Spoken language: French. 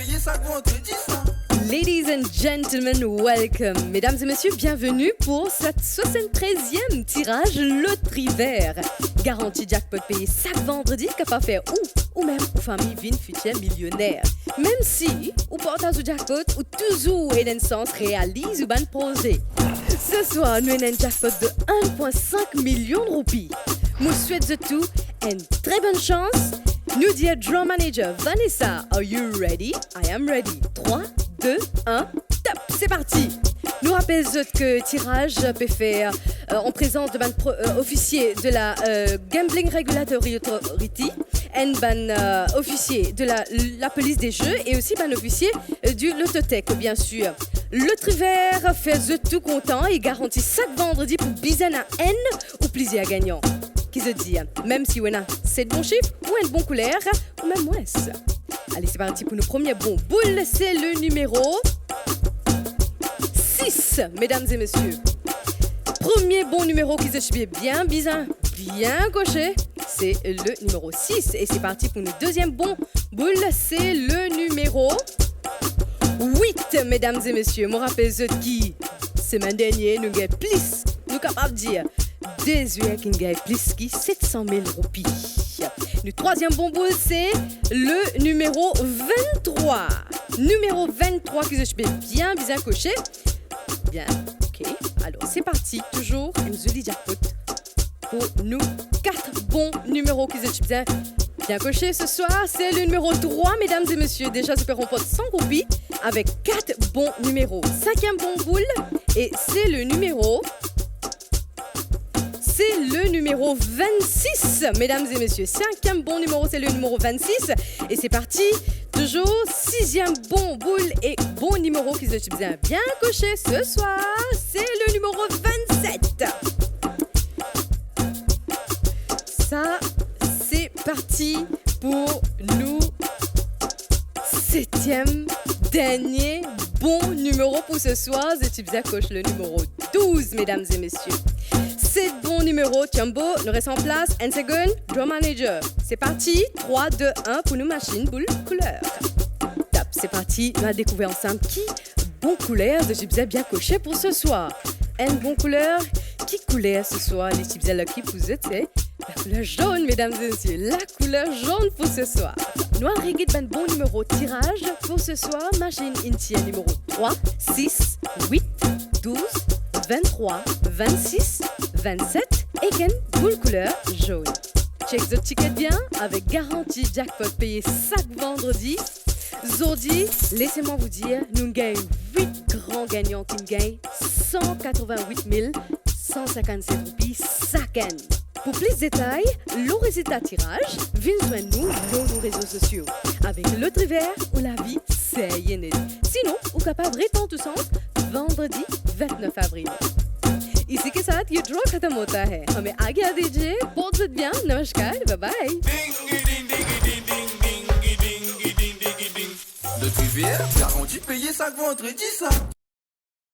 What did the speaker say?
payer ça vendredi ça. Ladies and gentlemen, welcome. Mesdames et messieurs, bienvenue pour cette 73e tirage loterie vert. Garantie jackpot payé chaque vendredi capable faire ou même aux familles vin futur millionnaire. Même si ou portage au jackpot ou toujours et sens réalise ou ban projet. Ce soir, nous avons un jackpot de 1,5 million de roupies. Nous souhaitons tout une très bonne chance. Nous dit Draw Manager Vanessa, are you ready? I am ready. 3, 2, 1, top, c'est parti. Nous rappelons que tirage peut faire en présence de officier de la Gambling Regulatory Authority, un officier de la police des jeux et aussi un officier du Lototech, bien sûr. Le Trivert fait tout content et garantit chaque vendredi pour Bizana N ou plaisir gagnant. Qui se dit, même si on a 7 bons chiffres ou un bon couleur, ou même moins. Allez, c'est parti pour nos premiers bons boules. C'est le numéro 6, mesdames et messieurs. Premier bon numéro qui se suit bien coché, c'est le numéro 6. Et c'est parti pour nos deuxième bon boule. C'est le numéro 8, mesdames et messieurs. Je rappelle qui, semaine dernière, nous avons plus, nous capables de dire. Désuet qui gagne plus que 700 000 roupies. Le troisième bon boule, c'est le numéro 23. Numéro 23 qui se fait bien coché. Bien, ok. Alors, c'est parti. Toujours une jolie jackpot pour nous. 4 bons numéros qui se fait bien coché ce soir. C'est le numéro 3, mesdames et messieurs. Déjà, ça peut remporter 100 roupies avec 4 bons numéros. Cinquième bon boule. Et c'est le numéro... C'est le numéro 26, mesdames et messieurs. Cinquième bon numéro, c'est le numéro 26. Et c'est parti. Toujours sixième bon boule et bon numéro qui se tient bien coché ce soir. C'est le numéro 27. Ça, c'est parti pour nous. Septième, dernier bon numéro pour ce soir. C'est bien coche le numéro 12, mesdames et messieurs. C'est bon numéro, Tiambo, nous reste en place, 1 seconde, Draw Manager. C'est parti, 3, 2, 1 pour nous machine, boule, couleur. Top, c'est parti, on a découvert ensemble qui bon couleur de Chipsa bien coché pour ce soir. Un bon couleur, qui couleur ce soir, les Chipsa Lucky vous êtes, c'est la couleur jaune, mesdames et messieurs, la couleur jaune pour ce soir. Nous avons réglé un bon numéro tirage pour ce soir, machine Intia numéro 3, 6, 8, 12, 23, 26, 27 et Ken boule couleur jaune. Check the ticket bien avec garantie jackpot payé chaque vendredi. Aujourd'hui, laissez-moi vous dire, nous gagnons 8 grands gagnants qui gagnent 188 157 roupies chaque année. Pour plus de détails, le résultat tirage, venez joindre nous sur nos réseaux sociaux. Avec le Trivert ou la vie, c'est inédit. Sinon, vous êtes capable de répondre tout sens vendredi 29 avril. Ici que ça, you draw katamota hai. Hame aage à DJ, porte bien, namaskar, bye bye. Le Trivert, garantie payer ça vendredi ça.